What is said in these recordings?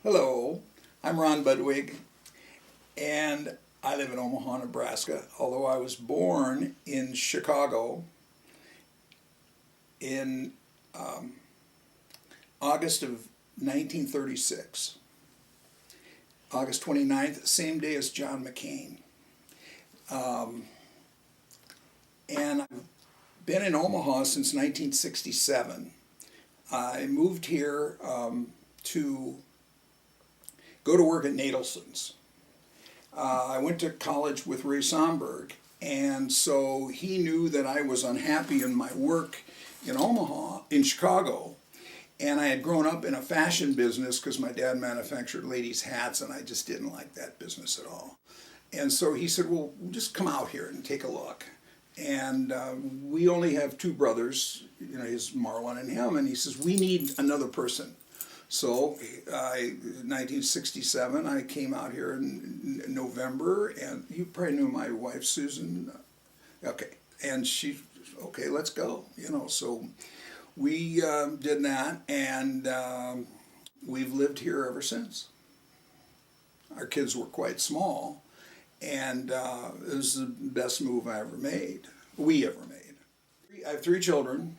Hello, I'm Ron Budwig, and I live in Omaha, Nebraska, although I was born in Chicago in um, August of 1936. August 29th, same day as John McCain. Um, and I've been in Omaha since 1967. I moved here to go to work at Nadelson's. I went to college with Ray Somberg, and so he knew that I was unhappy in my work in Omaha, in Chicago, and I had grown up in a fashion business because my dad manufactured ladies' hats, and I just didn't like that business at all. And so he said, well, just come out here and take a look. And we only have two brothers, he's Marlon and him, and he says, we need another person. So, in 1967, I came out here in November, and you probably knew my wife, Susan. Okay, and okay, let's go. So we did that, and we've lived here ever since. Our kids were quite small, and it was the best move we ever made. I have three children.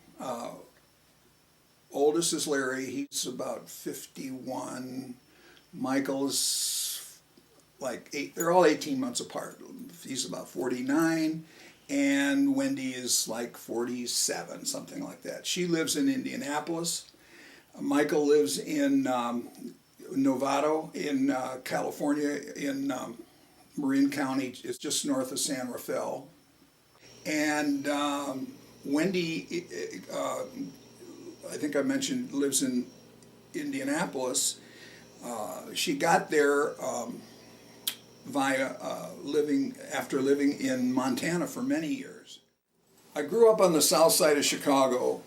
Oldest is Larry, he's about 51. Michael is like 8, they're all 18 months apart. He's about 49, and Wendy is like 47, something like that. She lives in Indianapolis. Michael lives in Novato in California, in Marin County. It's just north of San Rafael. And Wendy, I think I mentioned, lives in Indianapolis. She got there via after living in Montana for many years. I grew up on the south side of Chicago,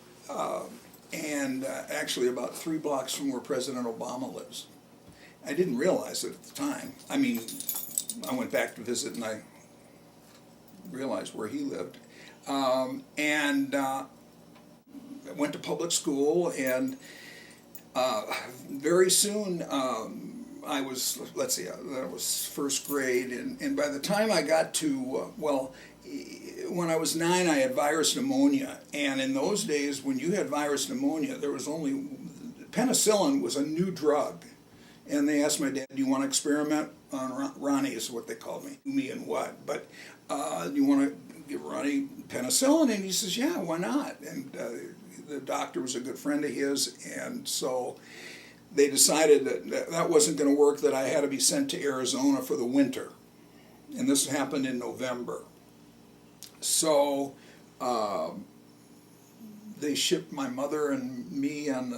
and actually about 3 blocks from where President Obama lives. I didn't realize it at the time. I mean, I went back to visit and I realized where he lived. And went to public school, and very soon I was, that was first grade, and by the time I got to, when I was 9, I had virus pneumonia, and in those days when you had virus pneumonia, there was only, penicillin was a new drug, and they asked my dad, do you want to experiment on Ronnie, is what they called me and what, but do you want to give Ronnie penicillin? And he says, yeah, why not? And the doctor was a good friend of his, and so they decided that wasn't going to work, that I had to be sent to Arizona for the winter. And this happened in November. So they shipped my mother and me on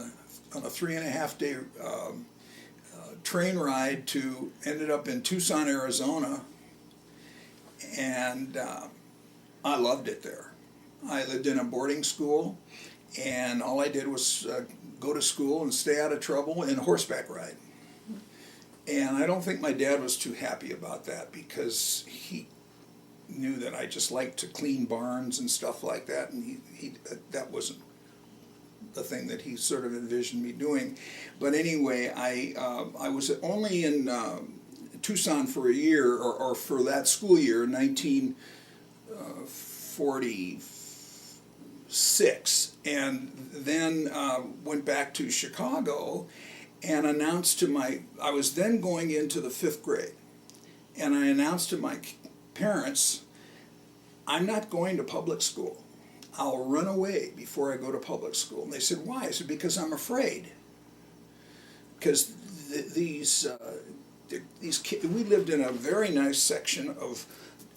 a 3.5-day train ride ended up in Tucson, Arizona, and I loved it there. I lived in a boarding school, and all I did was go to school and stay out of trouble and horseback ride. And I don't think my dad was too happy about that, because he knew that I just liked to clean barns and stuff like that, and that wasn't the thing that he sort of envisioned me doing. But anyway, I was only in Tucson for a year, or for that school year, 1946, and then went back to Chicago and announced I was then going into the 5th grade, and I announced to my parents, I'm not going to public school. I'll run away before I go to public school. And they said, why? I said, because I'm afraid. Because these kids, we lived in a very nice section of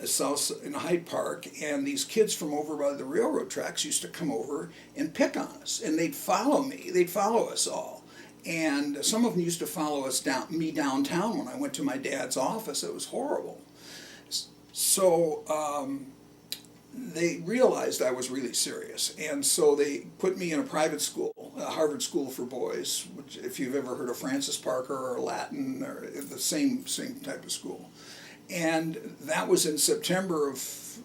south in Hyde Park, and these kids from over by the railroad tracks used to come over and pick on us, and they'd follow me. They'd follow us all. And some of them used to follow me downtown when I went to my dad's office. It was horrible. So they realized I was really serious, and so they put me in a private school, a Harvard School for Boys, which, if you've ever heard of Francis Parker or Latin, or the same type of school. And that was in September of,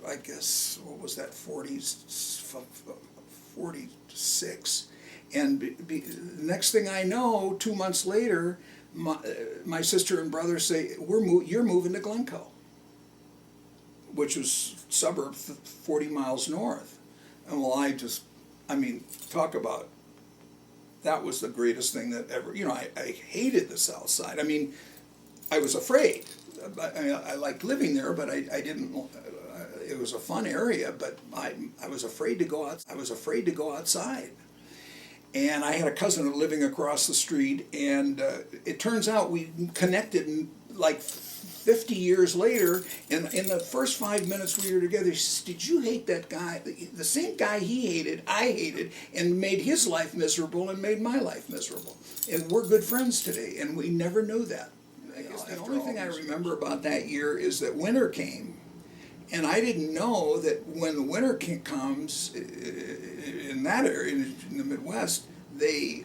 I guess, what was that, 46. And the next thing I know, 2 months later, my sister and brother say, you're moving to Glencoe, which was suburb 40 miles north. And well, I mean, talk about, that was the greatest thing that ever, I hated the South Side. I mean, I was afraid. I liked living there, but I didn't, it was a fun area, but I was afraid to go out, I was afraid to go outside. And I had a cousin living across the street, and it turns out we connected like 50 years later. And in the first 5 minutes we were together, she says, "Did you hate that guy? The same guy he hated, I hated, and made his life miserable and made my life miserable. And we're good friends today, and we never knew that." I guess the only thing I remember about that year is that winter came. And I didn't know that when the winter comes in that area, in the Midwest, they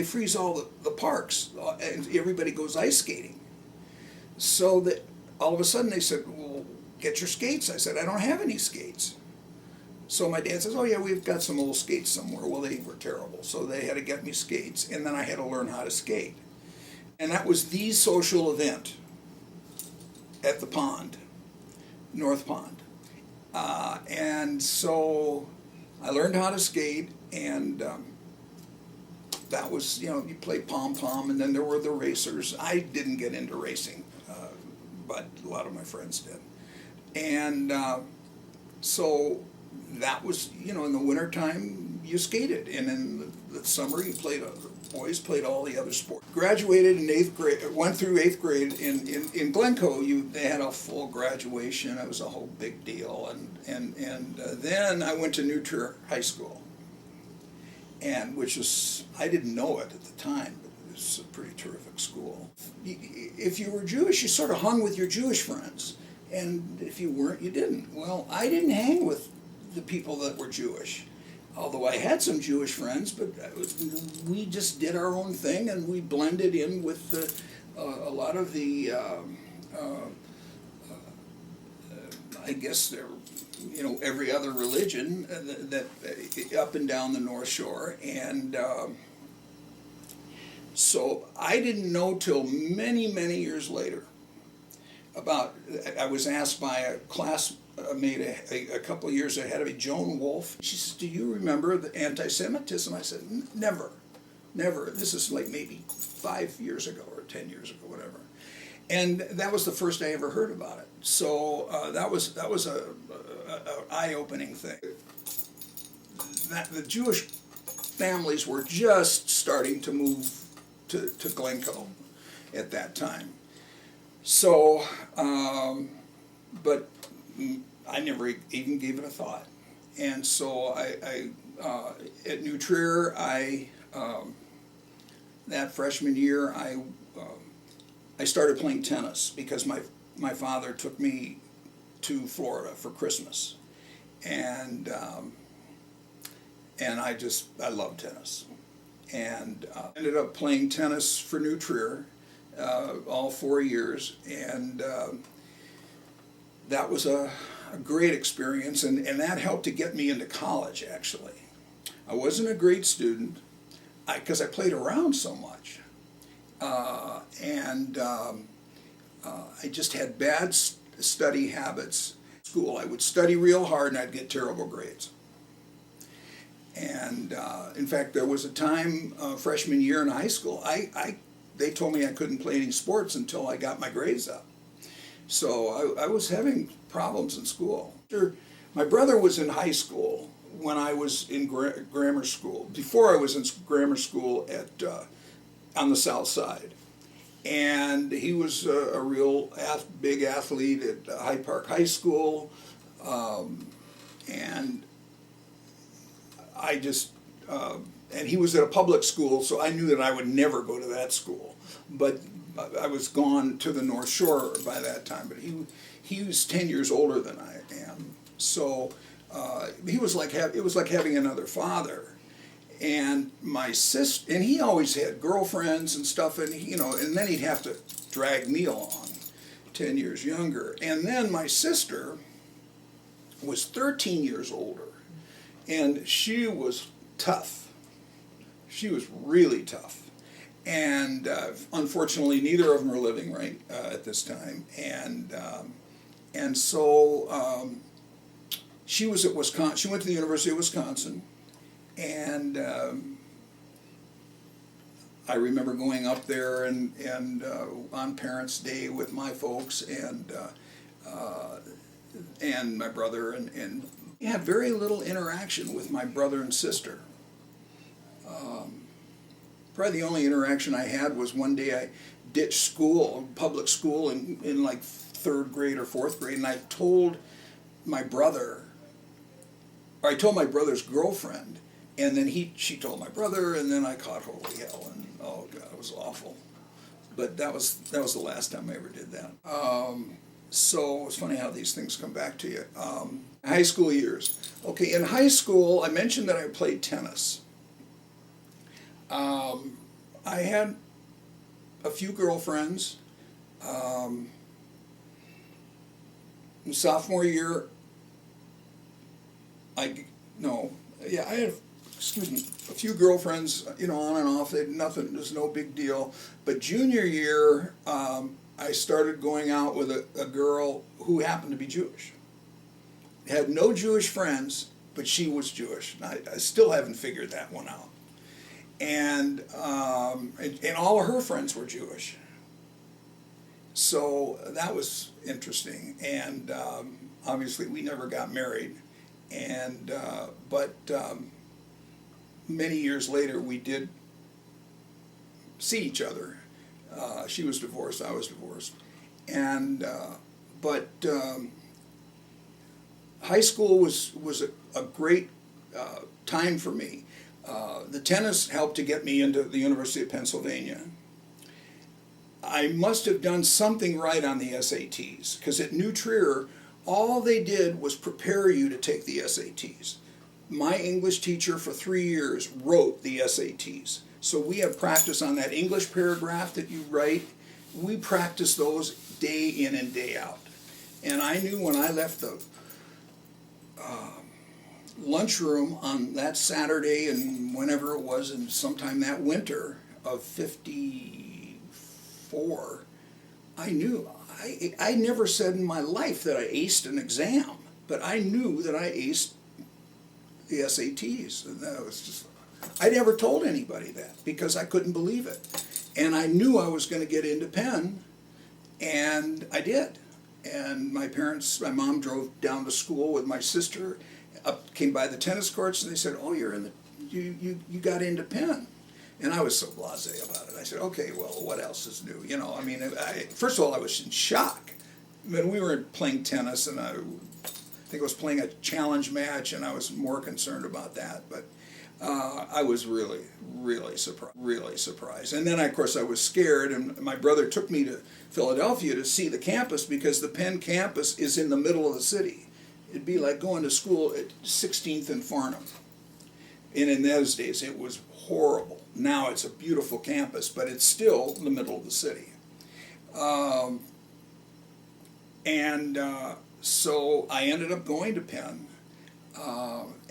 freeze all the parks, and everybody goes ice skating. So that all of a sudden they said, "Well, get your skates." I said, "I don't have any skates." So my dad says, "Oh yeah, we've got some old skates somewhere." Well, they were terrible, so they had to get me skates, and then I had to learn how to skate. And that was the social event at the pond. North Pond. And so I learned how to skate, and that was, you play pom-pom, and then there were the racers. I didn't get into racing, but a lot of my friends did. And so that was, in the wintertime, you skated, and in the summer you played, boys played all the other sports. Graduated in 8th grade, went through 8th grade in Glencoe. They had a full graduation. It was a whole big deal, and then I went to New Trier High School, and which was, I didn't know it at the time, but it was a pretty terrific school. If you were Jewish, you sort of hung with your Jewish friends, and if you weren't, you didn't. Well, I didn't hang with the people that were Jewish. Although I had some Jewish friends, but we just did our own thing, and we blended in with a lot of the, I guess they're, every other religion that up and down the North Shore. And so I didn't know till many, many years later I was asked by a classmate a couple of years ahead of me, Joan Wolfe. She says, "Do you remember the anti-Semitism?" I said, "Never, never. This is like maybe 5 years ago or 10 years ago, whatever." And that was the first I ever heard about it. So that was a eye-opening thing. That the Jewish families were just starting to move to Glencoe at that time. So, but I never even gave it a thought. And so I at New Trier, that freshman year, I started playing tennis because my father took me to Florida for Christmas, and I love tennis, and ended up playing tennis for New Trier all 4 years, and that was a great experience, and that helped to get me into college, actually. I wasn't a great student because I played around so much, and I just had bad study habits. School, I would study real hard and I'd get terrible grades. And in fact, there was a time freshman year in high school, they told me I couldn't play any sports until I got my grades up. So I was having problems in school. My brother was in high school when I was in grammar school, before I was in grammar school on the South Side. And he was a real big athlete at Hyde Park High School. And I just, and he was at a public school, so I knew that I would never go to that school. But I was gone to the North Shore by that time, but he was 10 years older than I am. So he was like, it was like having another father. And my sister, and he always had girlfriends and stuff, and and then he'd have to drag me along, 10 years younger. And then my sister was 13 years older, and she was tough. She was really tough. And unfortunately, neither of them are living right at this time. And so she was at Wisconsin. She went to the University of Wisconsin, and I remember going up there and on Parents' Day with my folks and my brother, and had very little interaction with my brother and sister. Probably the only interaction I had was one day I ditched school, public school, in like third grade or fourth grade, and I told my brother, or I told my brother's girlfriend, and then she told my brother, and then I caught holy hell, and oh God, it was awful. But that was the last time I ever did that. So it's funny how these things come back to you. High school years. Okay, in high school, I mentioned that I played tennis. I had a few girlfriends. Sophomore year, I had, a few girlfriends, on and off. Nothing, there's no big deal. But junior year, I started going out with a girl who happened to be Jewish. Had no Jewish friends, but she was Jewish. And I still haven't figured that one out. And all of her friends were Jewish. So that was interesting. And obviously we never got married. And but many years later we did see each other. She was divorced, I was divorced. And but high school was a great time for me. The tennis helped to get me into the University of Pennsylvania. I must have done something right on the SATs, because at New Trier, all they did was prepare you to take the SATs. My English teacher for 3 years wrote the SATs. So we have practice on that English paragraph that you write. We practice those day in and day out. And I knew when I left the lunchroom on that Saturday and whenever it was, and sometime that winter of '54, I knew, I never said in my life that I aced an exam, but I knew that I aced the SATs. And that was just, I never told anybody that because I couldn't believe it. And I knew I was going to get into Penn, and I did. And my mom drove down to school with my sister, came by the tennis courts, and they said, "Oh, you got into Penn." And I was so blasé about it. I said, "Okay, well, what else is new?" First of all, I was in shock. We were playing tennis, and I think I was playing a challenge match, and I was more concerned about that. But I was really, really surprised. And then, of course, I was scared, and my brother took me to Philadelphia to see the campus, because the Penn campus is in the middle of the city. It'd be like going to school at 16th and Farnham. And in those days, it was horrible. Now it's a beautiful campus, but it's still in the middle of the city. So I ended up going to Penn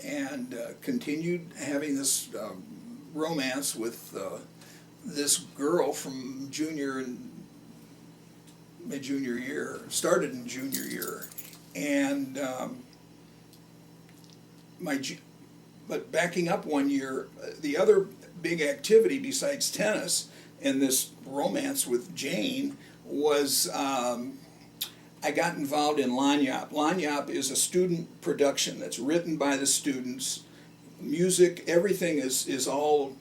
and continued having this romance with this girl from my junior year. Started in junior year. And but backing up one year, the other big activity besides tennis and this romance with Jane was I got involved in Lanyap. Lanyap is a student production that's written by the students. Music, everything is all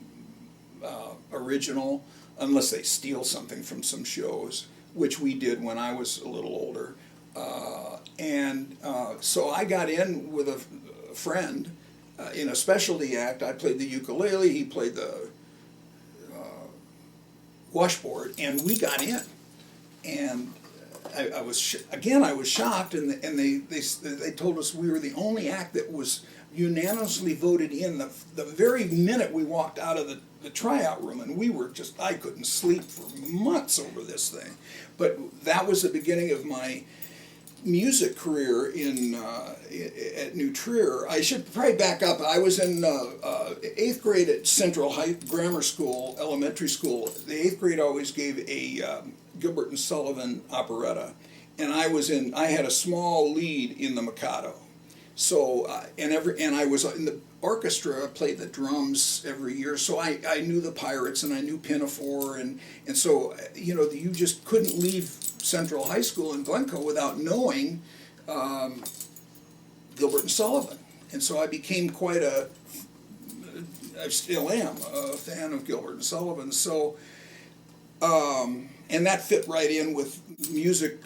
original, unless they steal something from some shows, which we did when I was a little older. So I got in with a friend in a specialty act. I played the ukulele, he played the washboard, and we got in. And I was shocked, and they told us we were the only act that was unanimously voted in the very minute we walked out of the tryout room, and I couldn't sleep for months over this thing. But that was the beginning of my music career at New Trier, I should probably back up. I was in 8th grade at Central Grammar School, elementary school. The 8th grade always gave a Gilbert and Sullivan operetta, and I had a small lead in the Mikado. So and I was in the orchestra. I played the drums every year, so I knew the Pirates and I knew Pinafore, and so you just couldn't leave Central High School in Glencoe without knowing Gilbert and Sullivan, and so I became I still am a fan of Gilbert and Sullivan. So and that fit right in with music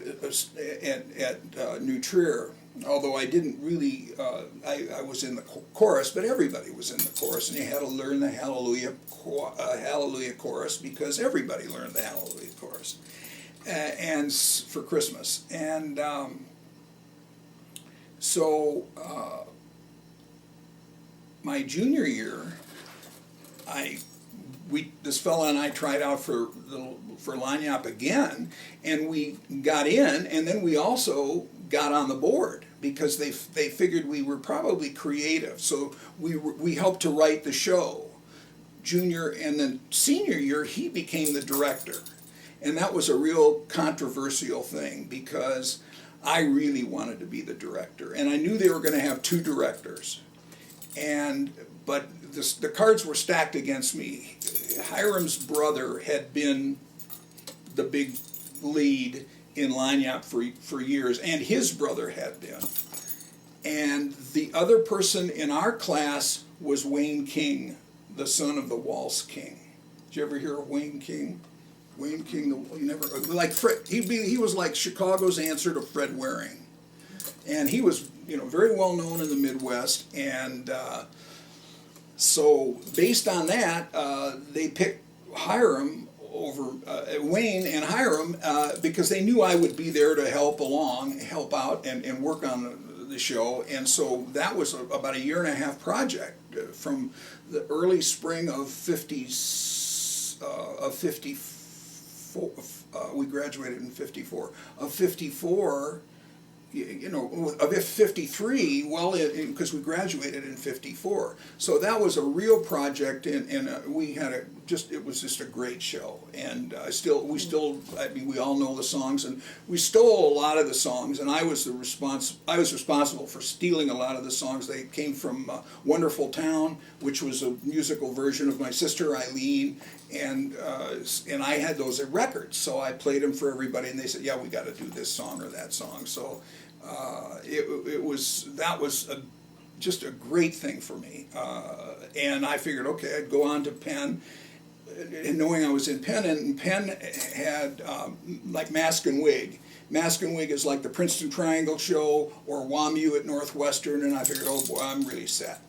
at New Trier. Although I didn't really, I was in the chorus, but everybody was in the chorus, and you had to learn the Hallelujah chorus because everybody learned the Hallelujah chorus, and for Christmas. And so my junior year, this fella and I tried out for Lagniappe again, and we got in, and then we also got on the board because they figured we were probably creative, so we helped to write the show. Junior and then senior year, he became the director, and that was a real controversial thing because I really wanted to be the director, and I knew they were going to have 2 directors, but the cards were stacked against me. Hiram's brother had been the big lead in Lagniappe for years, and his brother had been. And the other person in our class was Wayne King, the son of the Waltz King. Did you ever hear of Wayne King? Wayne King, you never, like Fred, he was like Chicago's answer to Fred Waring. And he was, very well known in the Midwest, and so based on that, they picked Hiram over Wayne and Hiram because they knew I would be there to help out and work on the show. And so that was about a 1.5-year project from the early spring of 54. We graduated in 54. Of 54. Of 53, because we graduated in 54. So that was a real project, and we had it was just a great show. And we all know the songs, and we stole a lot of the songs, and I was responsible for stealing a lot of the songs. They came from Wonderful Town, which was a musical version of My Sister Eileen, and I had those at records, so I played them for everybody, and they said, yeah, we got to do this song or that song. So that was just a great thing for me, and I figured, okay, I'd go on to Penn, and knowing I was in Penn, and Penn had like Mask and Wig. Mask and Wig is like the Princeton Triangle show or WAMU at Northwestern, and I figured, oh boy, I'm really set.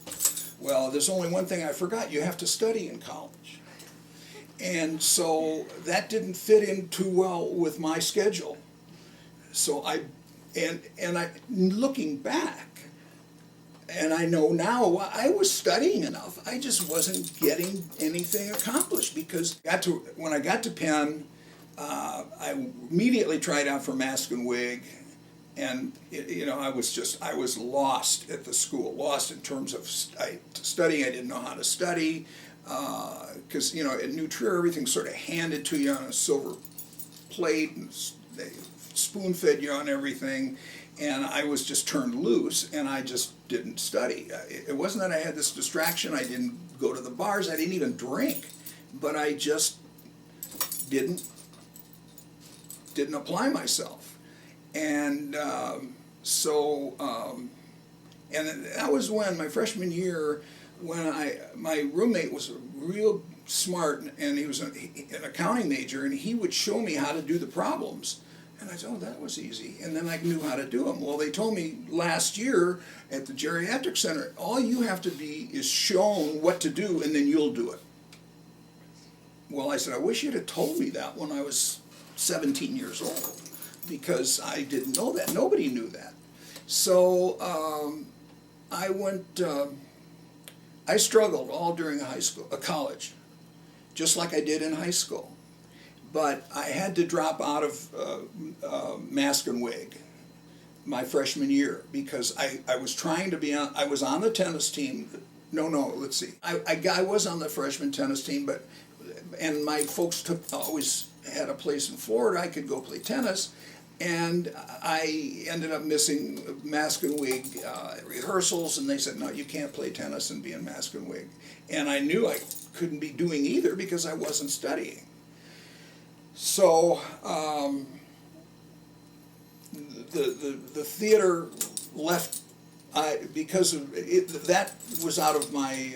Well, there's only one thing I forgot: you have to study in college, and so that didn't fit in too well with my schedule. So looking back, and I know now, I was studying enough. I just wasn't getting anything accomplished because when I got to Penn, I immediately tried out for Mask and Wig, and I was lost at the school, lost in terms of studying. I didn't know how to study because at New Trier everything's sort of handed to you on a silver plate, and they spoon-fed you on everything, and I was just turned loose, and I just didn't study. It wasn't that I had this distraction. I didn't go to the bars. I didn't even drink, but I just didn't apply myself. And and that was when my freshman year, when my roommate was real smart, and he was an accounting major, and he would show me how to do the problems. And I said, oh, that was easy. And then I knew how to do them. Well, they told me last year at the Geriatric Center, all you have to be is shown what to do, and then you'll do it. Well, I said, I wish you'd have told me that when I was 17 years old, because I didn't know that. Nobody knew that. So I struggled all during college, just like I did in high school. But I had to drop out of Mask and Wig my freshman year, because I was trying to be on, I was on the tennis team. No, let's see. I was on the freshman tennis team, and my folks always had a place in Florida I could go play tennis, and I ended up missing mask and wig rehearsals, and they said, no, you can't play tennis and be in mask and wig. And I knew I couldn't be doing either because I wasn't studying. So the theater left because of it, that was out of my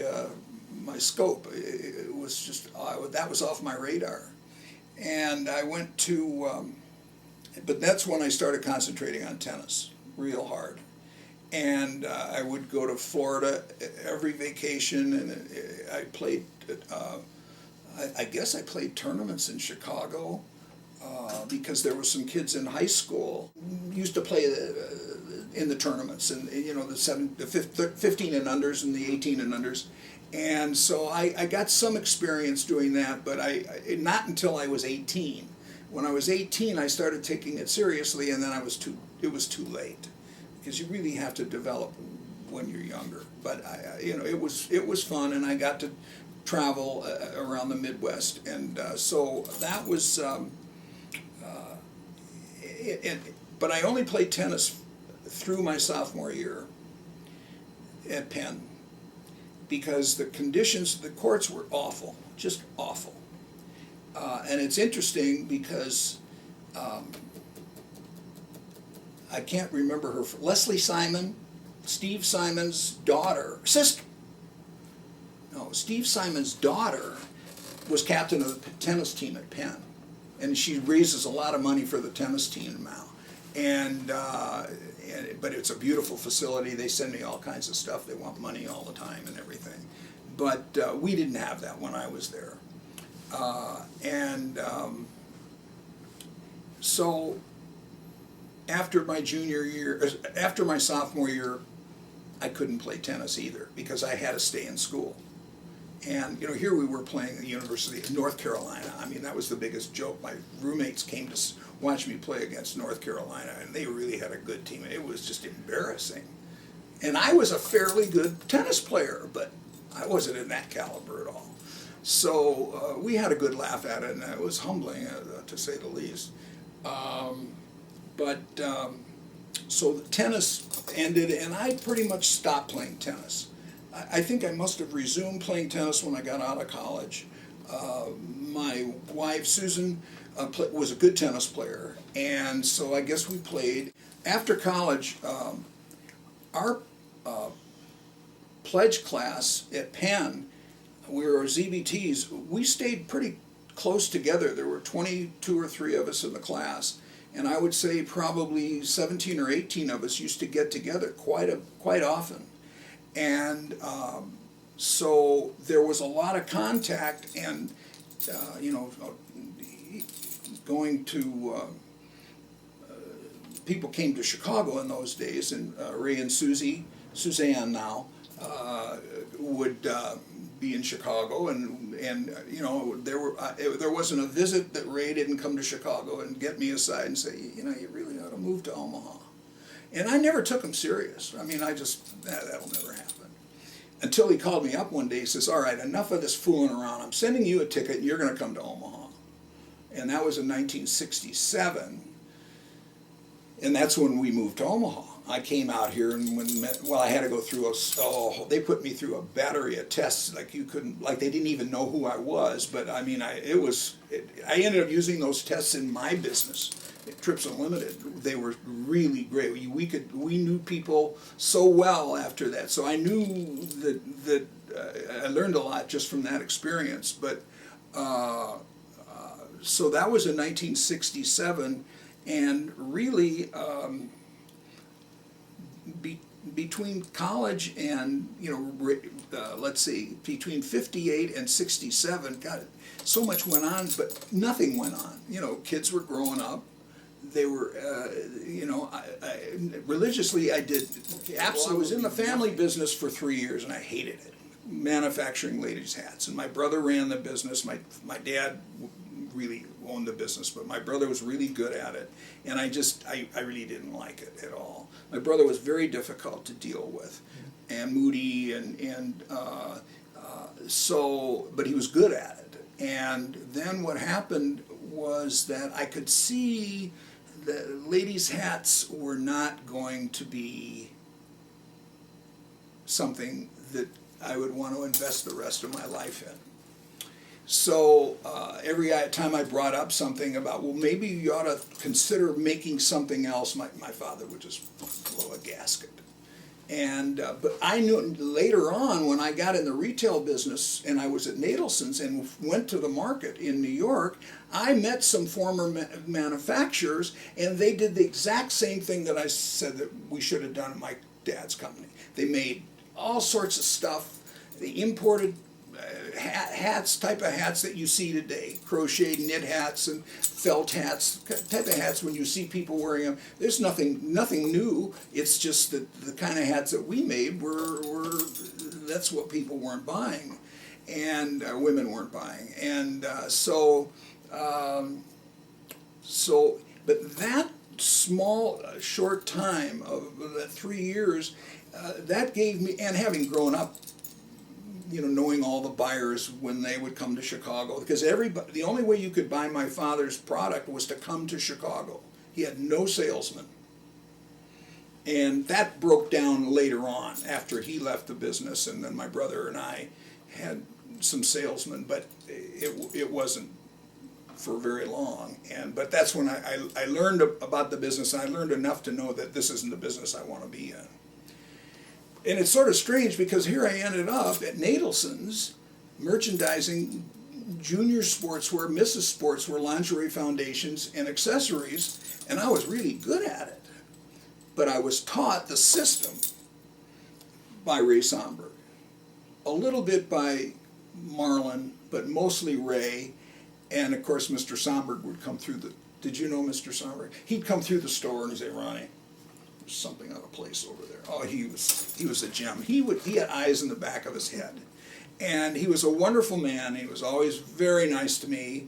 my scope. It was just that was off my radar, and I went to. But that's when I started concentrating on tennis real hard, and I would go to Florida every vacation, and I played. I guess I played tournaments in Chicago because there were some kids in high school used to play in the tournaments, and you know the 15 and unders and the 18 and unders, and so I got some experience doing that, but I not until I was 18. When I was 18, I started taking it seriously, and then it was too late, because you really have to develop when you're younger. But it was fun, and I got to travel around the Midwest, and so that was. But I only played tennis through my sophomore year at Penn, because the conditions, the courts were awful, just awful. And it's interesting because I can't remember her. Leslie Simon, Steve Simon's sister. No, Steve Simon's daughter was captain of the tennis team at Penn, and she raises a lot of money for the tennis team now. But it's a beautiful facility. They send me all kinds of stuff. They want money all the time and everything. But we didn't have that when I was there. So after my sophomore year, I couldn't play tennis either because I had to stay in school. And here we were playing at the University of North Carolina. I mean, that was the biggest joke. My roommates came to watch me play against North Carolina, and they really had a good team. It was just embarrassing. And I was a fairly good tennis player, but I wasn't in that caliber at all. So we had a good laugh at it, and it was humbling, to say the least. So the tennis ended, and I pretty much stopped playing tennis. I think I must have resumed playing tennis when I got out of college. My wife, Susan, was a good tennis player, and so I guess we played. After college, our pledge class at Penn, we were ZBTs, we stayed pretty close together. There were 22 or 3 of us in the class, and I would say probably 17 or 18 of us used to get together quite often. And so there was a lot of contact, and going to people came to Chicago in those days, and Ray and Suzanne now would be in Chicago, and there wasn't a visit that Ray didn't come to Chicago and get me aside and say, you really ought to move to Omaha. And I never took him serious. I mean, that'll never happen. Until he called me up one day, he says, all right, enough of this fooling around. I'm sending you a ticket, and you're going to come to Omaha. And that was in 1967. And that's when we moved to Omaha. I came out here, and I had to go through they put me through a battery of tests they didn't even know who I was. But I mean, I ended up using those tests in my business, Trips Unlimited. They were really great. We knew people so well after that. So I knew that I learned a lot just from that experience. But so that was in 1967, and really. Between college and let's see, between 58 and 67, God, so much went on, but nothing went on. Kids were growing up. They were, religiously I did. Absolutely, I was in the family business for 3 years, and I hated it. Manufacturing ladies' hats, and my brother ran the business. My dad really owned the business, but my brother was really good at it, and I really didn't like it at all. My brother was very difficult to deal with, and moody, but he was good at it. And then what happened was that I could see that ladies' hats were not going to be something that I would want to invest the rest of my life in. So every time I brought up something about, well, maybe you ought to consider making something else, my father would just blow a gasket. And but I knew later on, when I got in the retail business and I was at Nadelson's and went to the market in New York, I met some former manufacturers, and they did the exact same thing that I said that we should have done at my dad's company. They made all sorts of stuff. They imported hats, type of hats that you see today, crocheted knit hats and felt hats, type of hats when you see people wearing them. There's nothing new. It's just that the kind of hats that we made were that's what people weren't buying, and women weren't buying, and but that small short time of that 3 years, that gave me, and having grown up, knowing all the buyers when they would come to Chicago, because the only way you could buy my father's product was to come to Chicago. He had no salesman. And that broke down later on after he left the business, and then my brother and I had some salesmen, but it wasn't for very long. But that's when I learned about the business, and I learned enough to know that this isn't the business I want to be in. And it's sort of strange, because here I ended up at Nadelson's merchandising junior sportswear, Mrs. Sportswear, lingerie foundations, and accessories, and I was really good at it. But I was taught the system by Ray Somberg, a little bit by Marlin, but mostly Ray, and of course Mr. Somberg would come through did you know Mr. Somberg? He'd come through the store and he'd say, Ronnie, there's something out of place over there. Oh, he was a gem. He had eyes in the back of his head, and he was a wonderful man. He was always very nice to me,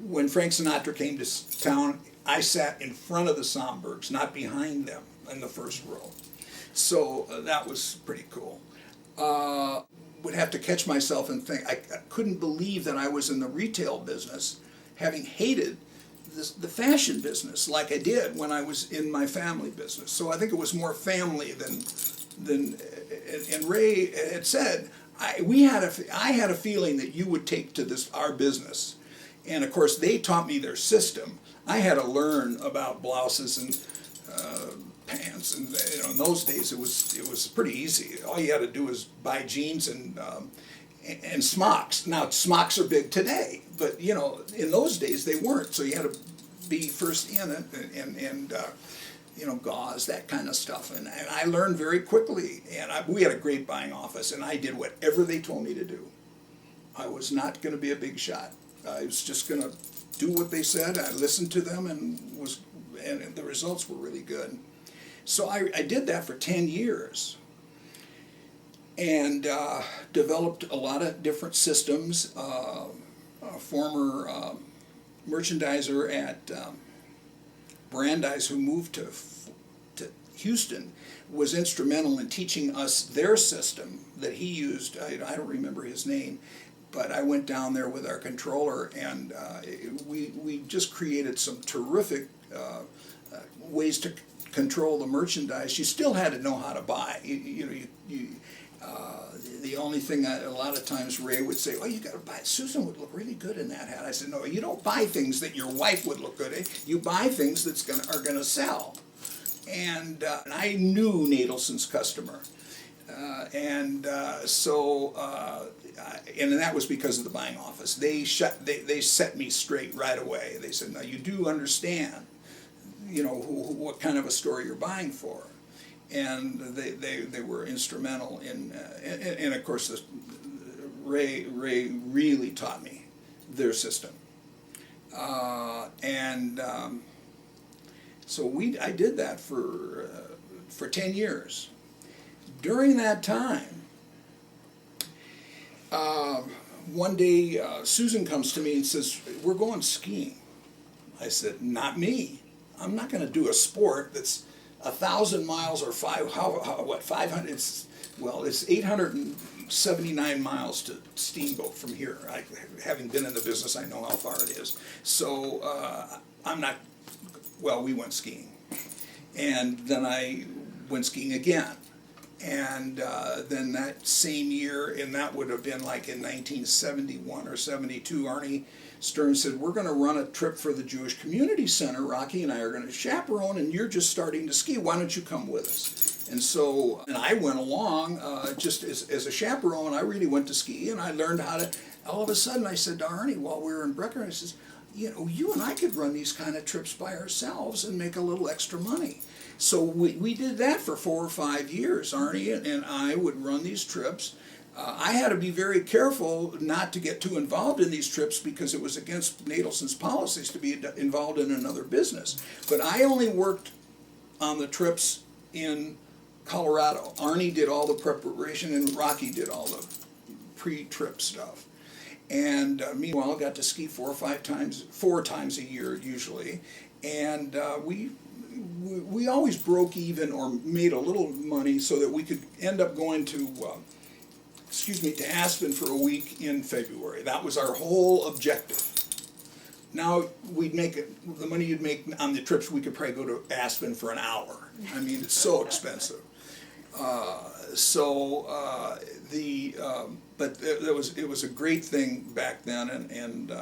when Frank Sinatra came to town, I sat in front of the Sombergs, not behind them in the first row. So that was pretty cool. Would have to catch myself and think, I couldn't believe that I was in the retail business, having hated the fashion business like I did when I was in my family business. So I think it was more family than and Ray had said, I had a feeling that you would take to our business. And of course they taught me their system. I had to learn about blouses and pants, and in those days it was pretty easy. All you had to do was buy jeans and smocks. Now smocks are big today, but in those days they weren't. So you had to be first in it, and gauze, that kind of stuff. And I learned very quickly. And we had a great buying office, and I did whatever they told me to do. I was not going to be a big shot. I was just going to do what they said. I listened to them, and the results were really good. So I did that for 10 years. And developed a lot of different systems. A former merchandiser at Brandeis, who moved to Houston, was instrumental in teaching us their system that he used. I don't remember his name, but I went down there with our controller, and we just created some terrific ways to control the merchandise. You still had to know how to buy. The only thing a lot of times Ray would say, "Oh, you got to buy. Susan would look really good in that hat." I said, "No, you don't buy things that your wife would look good in. You buy things that are going to sell." And I knew Nadelson's customer, and that was because of the buying office. They set me straight right away. They said, "Now you do understand, what kind of a store you're buying for." And they were instrumental in, and of course, Ray really taught me their system, so I did that for 10 years. During that time, One day, Susan comes to me and says, "We're going skiing." I said, "Not me. I'm not going to do a sport that's 1,000 miles or 500. It's 879 miles to Steamboat from here. Having been in the business, I know how far it is. So I'm not. Well, we went skiing, and then I went skiing again. And then that same year, and that would have been like in 1971 or 72, Arnie Stern said, "We're going to run a trip for the Jewish Community Center. Rocky and I are going to chaperone, and you're just starting to ski. Why don't you come with us?" And so, and I went along just as a chaperone. I really went to ski, and I learned how to. All of a sudden, I said to Arnie while we were in Brecker, I says, "You know, you and I could run these kind of trips by ourselves and make a little extra money." So we did that for 4 or 5 years. Arnie and I would run these trips. I had to be very careful not to get too involved in these trips because it was against Nadelson's policies to be involved in another business. But I only worked on the trips in Colorado. Arnie did all the preparation and Rocky did all the pre-trip stuff. And meanwhile, I got to ski 4 times a year usually. And we always broke even or made a little money so that we could end up going to Aspen for a week in February. That was our whole objective. Now we'd make it, the money you'd make on the trips, we could probably go to Aspen for an hour. I mean, it's so expensive. But it was a great thing back then, and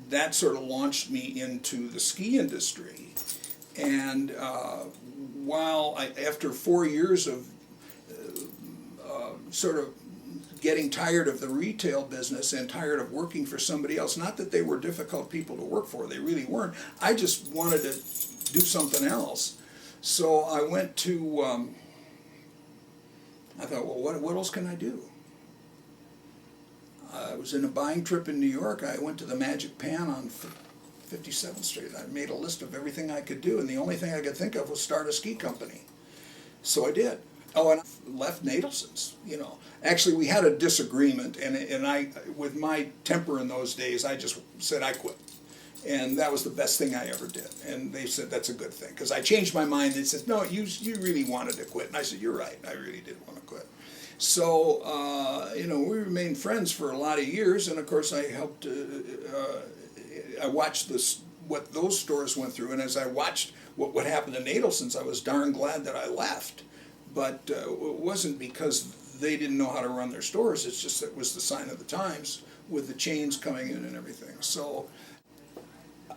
that sort of launched me into the ski industry. And after 4 years of sort of getting tired of the retail business and tired of working for somebody else, not that they were difficult people to work for, they really weren't. I just wanted to do something else. So I went to, I thought, well, what else can I do? I was in a buying trip in New York. I went to the Magic Pan on 57th Street. I made a list of everything I could do, and the only thing I could think of was start a ski company. So I did. Oh, and I left Nadelson's, Actually, we had a disagreement, and I, with my temper in those days, I just said I quit. And that was the best thing I ever did. And they said, that's a good thing. Because I changed my mind. They said, no, you really wanted to quit. And I said, you're right. I really did want to quit. So, we remained friends for a lot of years. And, of course, I helped, I watched what those stores went through. And as I watched what happened to Nadelson's, I was darn glad that I left. But it wasn't because they didn't know how to run their stores. It's just that it was the sign of the times with the chains coming in and everything. So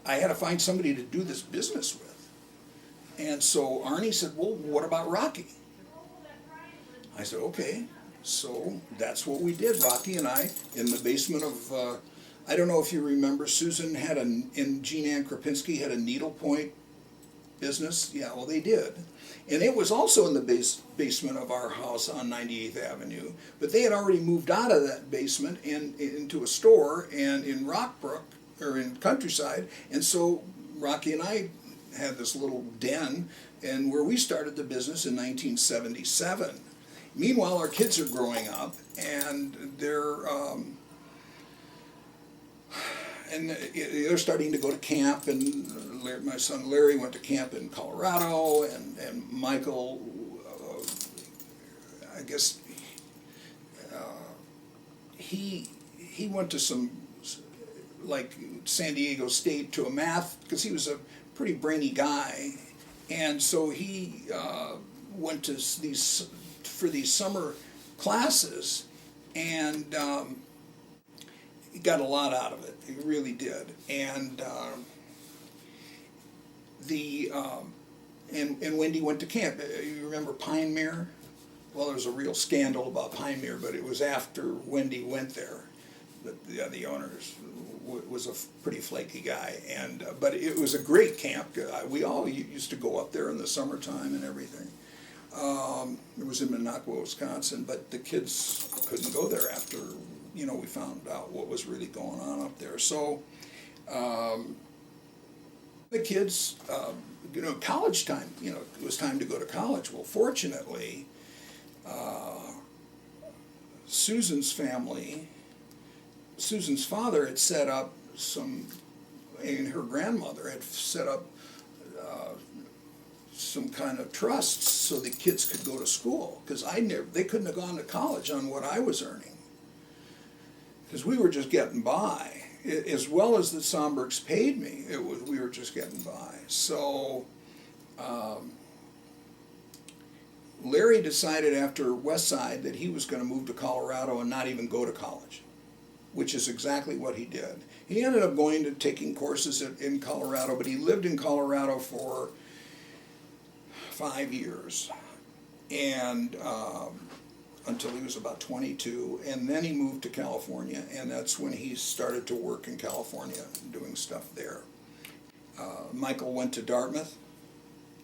I had to find somebody to do this business with. And so Arnie said, well, what about Rocky? I said, okay. So that's what we did, Rocky and I, in the basement of, I don't know if you remember, Susan and Jean Ann Krapinski had a needlepoint business. Yeah, well, they did. And it was also in the basement of our house on 98th Avenue. But they had already moved out of that basement and into a store and in Rockbrook, or in Countryside. And so Rocky and I had this little den, and where we started the business in 1977. Meanwhile, our kids are growing up, and they're starting to go to camp, and my son Larry went to camp in Colorado, and Michael, I guess, he went to some, like San Diego State, to a math, because he was a pretty brainy guy, and so he went to these summer classes, and he got a lot out of it. He really did. And and Wendy went to camp. You remember Pine Mere? Well, there was a real scandal about Pine Mere, but it was after Wendy went there. The owners was a pretty flaky guy, and but it was a great camp. We all used to go up there in the summertime and everything. It was in Minocqua, Wisconsin, but the kids couldn't go there after we found out what was really going on up there. So the kids, college time. It was time to go to college. Well, fortunately, Susan's family, Susan's father had set up and her grandmother had set up some kind of trusts so the kids could go to school, because they couldn't have gone to college on what I was earning, because we were just getting by. As well as the Sombergs paid me, we were just getting by. So Larry decided after West Side that he was going to move to Colorado and not even go to college, which is exactly what he did. He ended up taking courses in Colorado, but he lived in Colorado for 5 years, and until he was about 22, and then he moved to California, and that's when he started to work in California, doing stuff there. Michael went to Dartmouth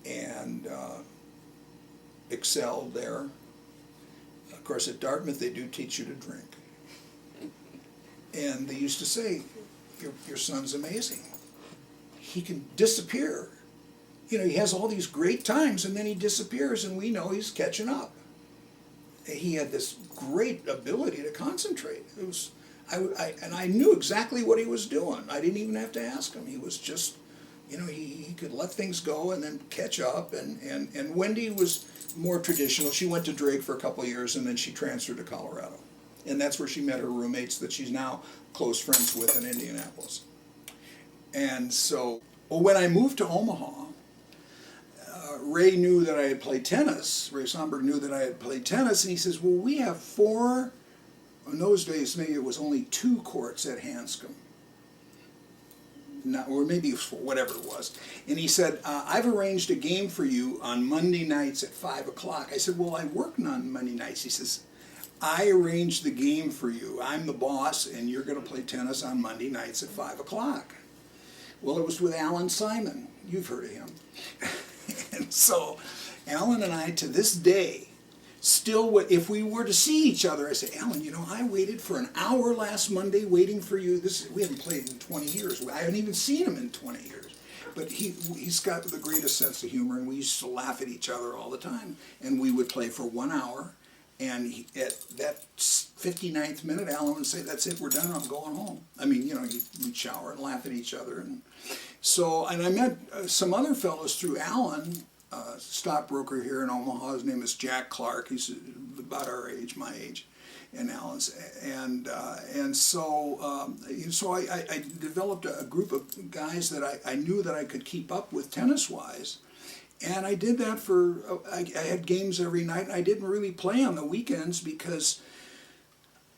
and excelled there. Of course, at Dartmouth they do teach you to drink. And they used to say, your son's amazing. He can disappear. You know, he has all these great times and then he disappears and we know he's catching up. He had this great ability to concentrate. And I knew exactly what he was doing. I didn't even have to ask him. He was just, you know, he could let things go and then catch up. And Wendy was more traditional. She went to Drake for a couple of years and then she transferred to Colorado. And that's where she met her roommates that she's now close friends with in Indianapolis. And so, when I moved to Omaha, Ray knew that I had played tennis. Ray Somberg knew that I had played tennis, and he says, well, we have 4, in those days maybe it was only 2 courts at Hanscom. Or maybe whatever it was. And he said, I've arranged a game for you on Monday nights at 5 o'clock. I said, well, I work on Monday nights. He says, I arranged the game for you. I'm the boss, and you're going to play tennis on Monday nights at 5 o'clock. Well, it was with Alan Simon. You've heard of him. And so Alan and I, to this day, still, if we were to see each other, I say, Alan, you know, I waited for an hour last Monday waiting for you. We haven't played in 20 years. I haven't even seen him in 20 years. But he's got the greatest sense of humor, and we used to laugh at each other all the time. And we would play for 1 hour. And at that 59th minute, Alan would say, that's it, we're done, I'm going home. I mean, you know, we'd shower and laugh at each other. And I met some other fellows through Alan, stockbroker here in Omaha. His name is Jack Clark. He's about our age, my age, and Alan's. So I developed a group of guys that I knew that I could keep up with tennis-wise. And I did that I had games every night, and I didn't really play on the weekends because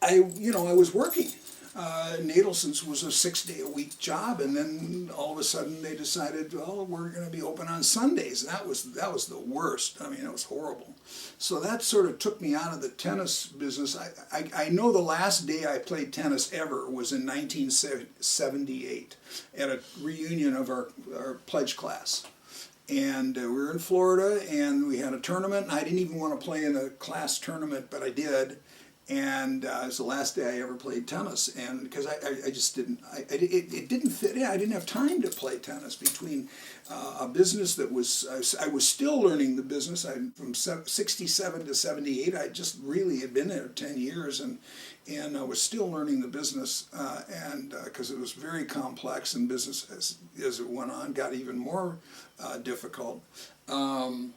I was working. Nadelson's was a 6-day-a-week job, and then all of a sudden they decided, well, we're going to be open on Sundays. And that was the worst. I mean, it was horrible. So that sort of took me out of the tennis business. I know the last day I played tennis ever was in 1978 at a reunion of our pledge class. And we were in Florida, and we had a tournament. I didn't even want to play in the class tournament, but I did. And it was the last day I ever played tennis, and because I just didn't, it didn't fit in. I didn't have time to play tennis between a business that I was still learning the business. From 67 to 78, I just really had been there 10 years, and I was still learning the business, and because it was very complex, and business as it went on got even more difficult. And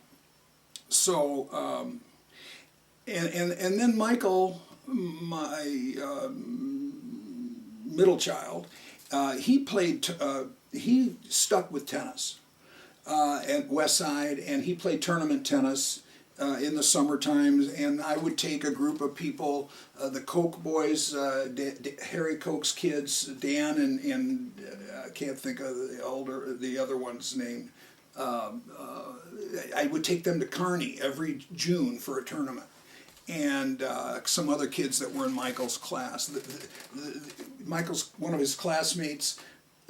then Michael, my middle child, he stuck with tennis at West Side, and he played tournament tennis in the summer times, and I would take a group of people, the Koch boys, Harry Koch's kids, Dan and I can't think of the other one's name. I would take them to Kearney every June for a tournament. And some other kids that were in Michael's class. Michael's one of his classmates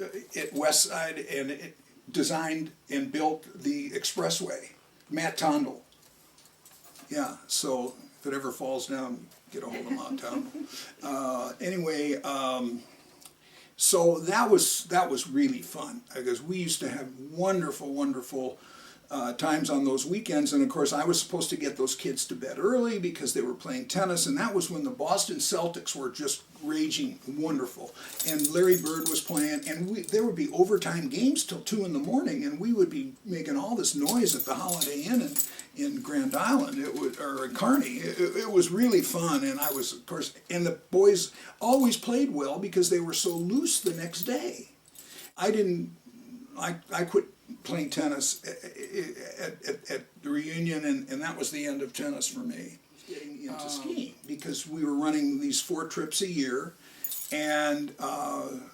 at West Side, and it designed and built the expressway, Matt Tondel. Yeah, so if it ever falls down, get a hold of Matt Tondel. Anyway, so that was really fun, because we used to have wonderful times on those weekends. And of course, I was supposed to get those kids to bed early because they were playing tennis, and that was when the Boston Celtics were just raging wonderful. And Larry Bird was playing, and there would be overtime games till 2 in the morning, and we would be making all this noise at the Holiday Inn in Grand Island, or in Kearney. It was really fun, and I was, of course, and the boys always played well because they were so loose the next day. I quit playing tennis at the reunion, and that was the end of tennis for me. Getting into skiing, because we were running these 4 trips a year, and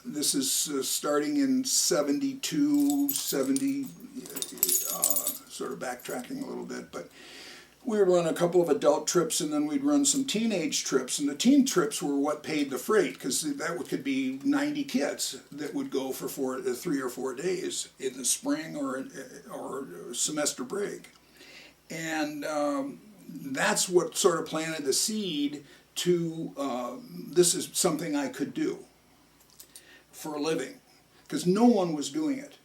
this is starting in 72, 70, sort of backtracking a little bit, but we would run a couple of adult trips, and then we'd run some teenage trips, and the teen trips were what paid the freight, because that could be 90 kids that would go for 3 or 4 days in the spring or semester break. And that's what sort of planted the seed to this is something I could do for a living, because no one was doing it.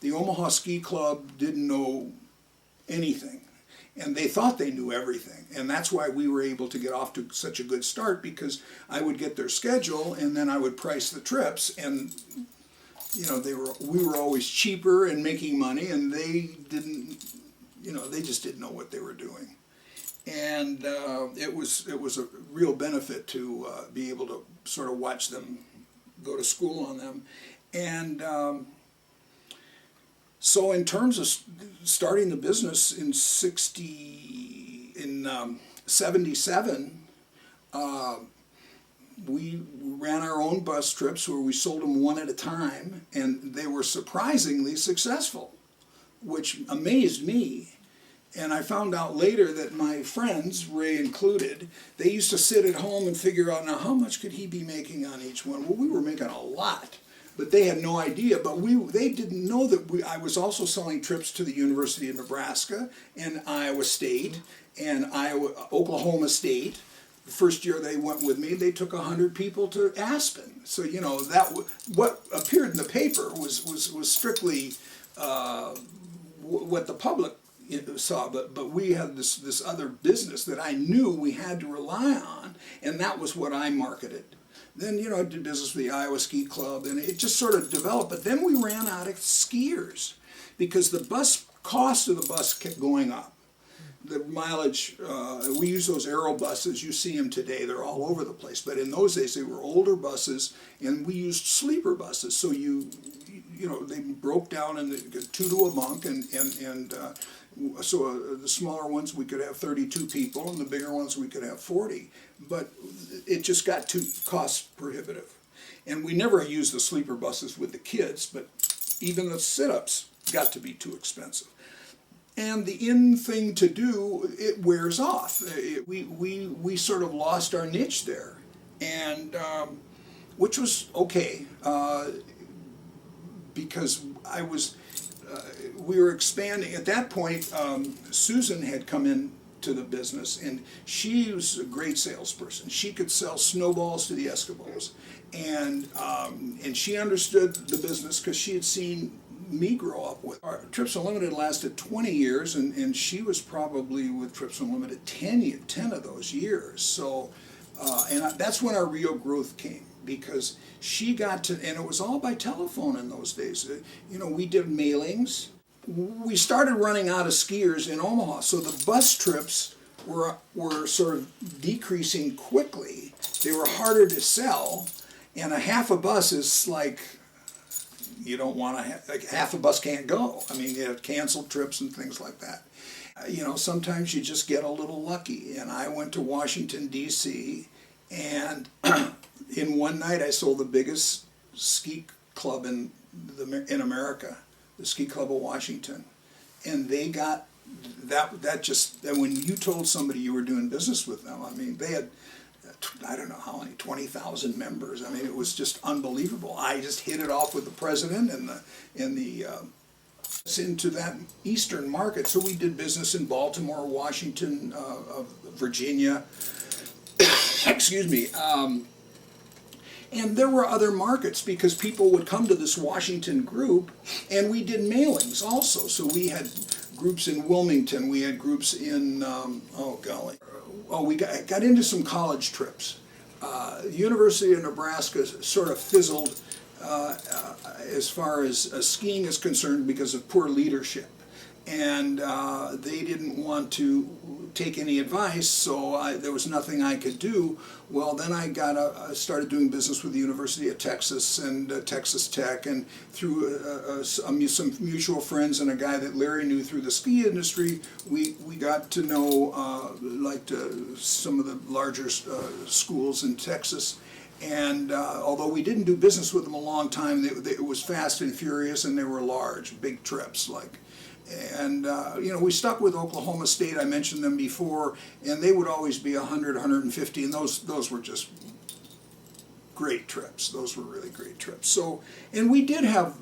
The Omaha Ski Club didn't know anything, and they thought they knew everything, and that's why we were able to get off to such a good start, because I would get their schedule, and then I would price the trips, and we were always cheaper and making money, and they didn't, they just didn't know what they were doing. And it was a real benefit to be able to sort of watch them go to school on them. And so in terms of starting the business in 77, we ran our own bus trips where we sold them one at a time, and they were surprisingly successful, which amazed me. And I found out later that my friends, Ray included, they used to sit at home and figure out, now how much could he be making on each one? Well, we were making a lot, but they had no idea. But they didn't know that I was also selling trips to the University of Nebraska and Iowa State and Oklahoma State. The first year they went with me, they took 100 people to Aspen. So what appeared in the paper was strictly what the public saw, but we had this other business that I knew we had to rely on, and that was what I marketed. Then I did business with the Iowa Ski Club, and it just sort of developed. But then we ran out of skiers because the cost of the bus kept going up. The mileage, we use those aero buses, you see them today, they're all over the place, but in those days they were older buses, and we used sleeper buses, so they broke down in 2 to a bunk, and so the smaller ones we could have 32 people, and the bigger ones we could have 40, but it just got too cost prohibitive. And we never used the sleeper buses with the kids, but even the sit-ups got to be too expensive. And the in thing to do, it wears off. We sort of lost our niche there, and which was okay, because we were expanding. At that point, Susan had come in to the business, and she was a great salesperson. She could sell snowballs to the Eskimos, and she understood the business because she had seen me grow up with. Our Trips Unlimited lasted 20 years, and she was probably with Trips Unlimited 10 of those years. So, and that's when our real growth came, because she got to, and it was all by telephone in those days. We did mailings. We started running out of skiers in Omaha, so the bus trips were sort of decreasing quickly. They were harder to sell, and a half a bus is like, you don't want to have, like, half a bus can't go. I mean, you have canceled trips and things like that. Sometimes you just get a little lucky. And I went to Washington, D.C., and in one night I sold the biggest ski club in America, the Ski Club of Washington. And they got that when you told somebody you were doing business with them, I mean, they had, I don't know how many, 20,000 members. I mean, it was just unbelievable. I just hit it off with the president and into that eastern market. So we did business in Baltimore, Washington, Virginia, excuse me. And there were other markets because people would come to this Washington group, and we did mailings also. So we had groups in Wilmington, we had groups in, we got into some college trips. University of Nebraska sort of fizzled as far as skiing is concerned because of poor leadership. And they didn't want to take any advice, so there was nothing I could do. Well, then I started doing business with the University of Texas and Texas Tech, and through some mutual friends and a guy that Larry knew through the ski industry, we got to know some of the larger schools in Texas. And although we didn't do business with them a long time, it was fast and furious, and they were large, big trips. And we stuck with Oklahoma State. I mentioned them before, and they would always be 100, 150, and those were just great trips. Those were really great trips. So, and we did have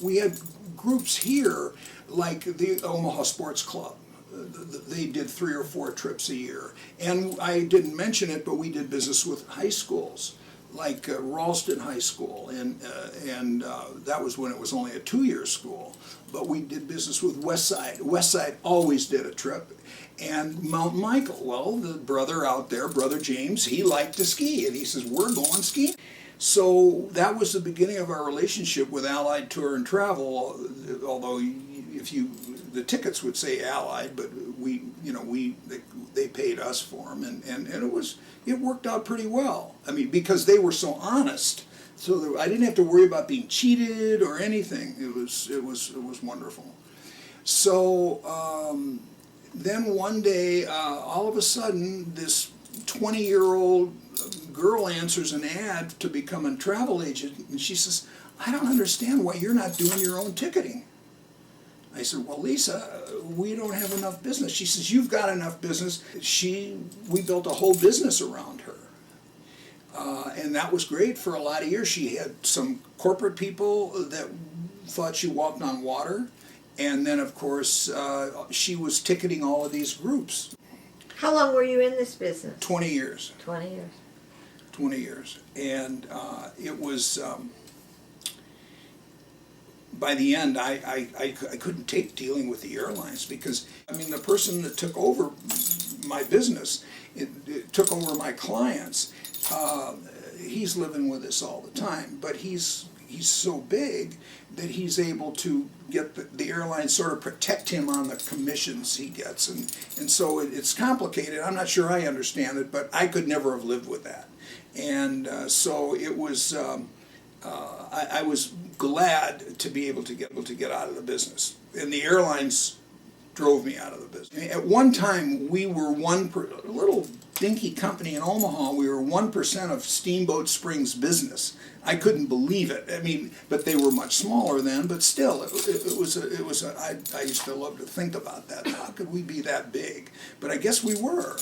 we had groups here, like the Omaha Sports Club. They did 3 or 4 trips a year. And I didn't mention it, but we did business with high schools, like Ralston High School, and that was when it was only a 2-year school. But we did business with Westside. Westside always did a trip. And Mount Michael, well, the brother out there, Brother James, he liked to ski, and he says, we're going skiing. So that was the beginning of our relationship with Allied Tour and Travel, although the tickets would say Allied, but they paid us for them, and it worked out pretty well. I mean, because they were so honest, so I didn't have to worry about being cheated or anything. It was wonderful. So then one day, all of a sudden, this 20-year-old girl answers an ad to become a travel agent, and she says, I don't understand why you're not doing your own ticketing. I said, well, Lisa, we don't have enough business. She says, you've got enough business. We built a whole business around her. And that was great for a lot of years. She had some corporate people that thought she walked on water. And then, of course, she was ticketing all of these groups. How long were you in this business? 20 years. 20 years. 20 years. And it was... by the end, I couldn't take dealing with the airlines because, I mean, the person that took over my business, it took over my clients, he's living with us all the time, but he's so big that he's able to get the airlines sort of protect him on the commissions he gets, and so it's complicated. I'm not sure I understand it, but I could never have lived with that. And so it was... I was glad to be able to get out of the business, and the airlines drove me out of the business. At one time, we were a little dinky company in Omaha. We were 1% of Steamboat Springs business. I couldn't believe it. I mean, but they were much smaller then. But still, I used to love to think about that. How could we be that big? But I guess we were.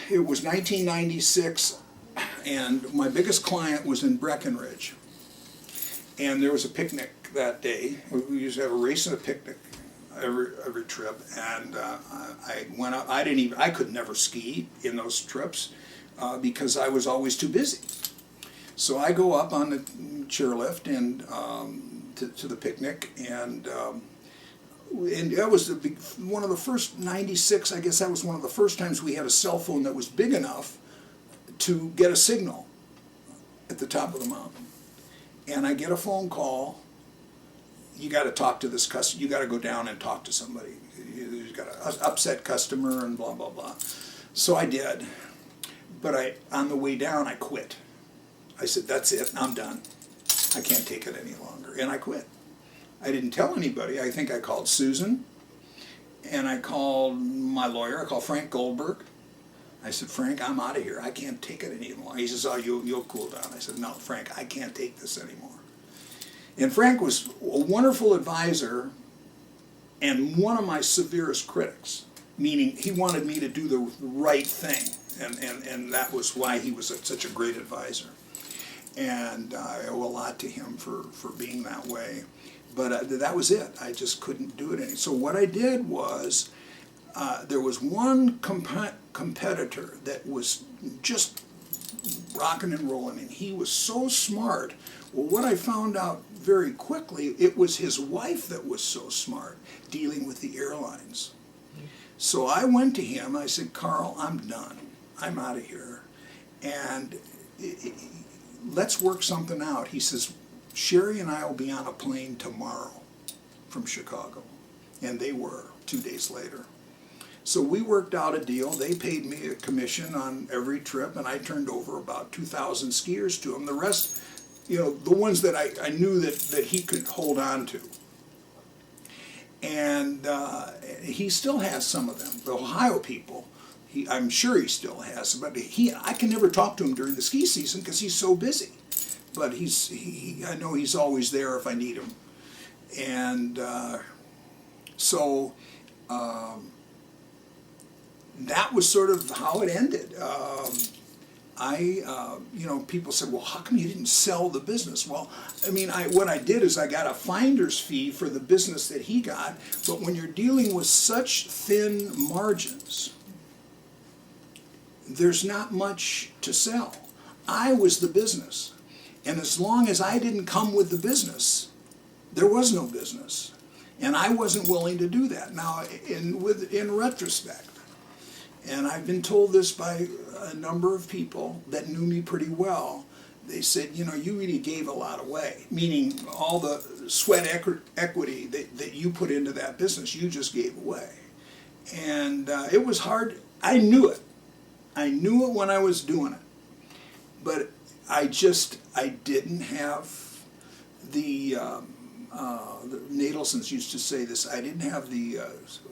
It was 1996. And my biggest client was in Breckenridge. And there was a picnic that day. We used to have a race and a picnic every trip. And I went up. I could never ski in those trips because I was always too busy. So I go up on the chairlift and to the picnic, and that was one of the first, 96, I guess that was one of the first times we had a cell phone that was big enough to get a signal at the top of the mountain. And I get a phone call, you got to talk to this customer, you got to go down and talk to somebody. You've got an upset customer and blah, blah, blah. So I did. But on the way down, I quit. I said, that's it, I'm done. I can't take it any longer. And I quit. I didn't tell anybody. I think I called Susan, and I called my lawyer. I called Frank Goldberg. I said, Frank, I'm out of here. I can't take it anymore. He says, oh, you'll cool down. I said, no, Frank, I can't take this anymore. And Frank was a wonderful advisor and one of my severest critics, meaning he wanted me to do the right thing. And that was why he was such a great advisor. And I owe a lot to him for being that way. But that was it. I just couldn't do it anymore. So what I did was, there was one competitor that was just rocking and rolling, and he was so smart. Well, what I found out very quickly, it was his wife that was so smart, dealing with the airlines. So I went to him, I said, Carl, I'm done. I'm out of here. And let's work something out. He says, Sherry and I will be on a plane tomorrow from Chicago. And they were 2 days later. So we worked out a deal. They paid me a commission on every trip, and I turned over about 2,000 skiers to him. The rest, you know, the ones that I knew that he could hold on to. And he still has some of them, the Ohio people. I'm sure he still has, but I can never talk to him during the ski season because he's so busy. But I know he's always there if I need him. And so that was sort of how it ended. You know, people said, well, how come you didn't sell the business? Well, I mean, what I did is I got a finder's fee for the business that he got, but when you're dealing with such thin margins, there's not much to sell. I was the business, and as long as I didn't come with the business, there was no business, and I wasn't willing to do that. Now, in retrospect, and I've been told this by a number of people that knew me pretty well. They said, you know, you really gave a lot away, meaning all the sweat equity that you put into that business, you just gave away. And it was hard. I knew it. I knew it when I was doing it. But I didn't have the Nadelsons used to say this, I didn't have the,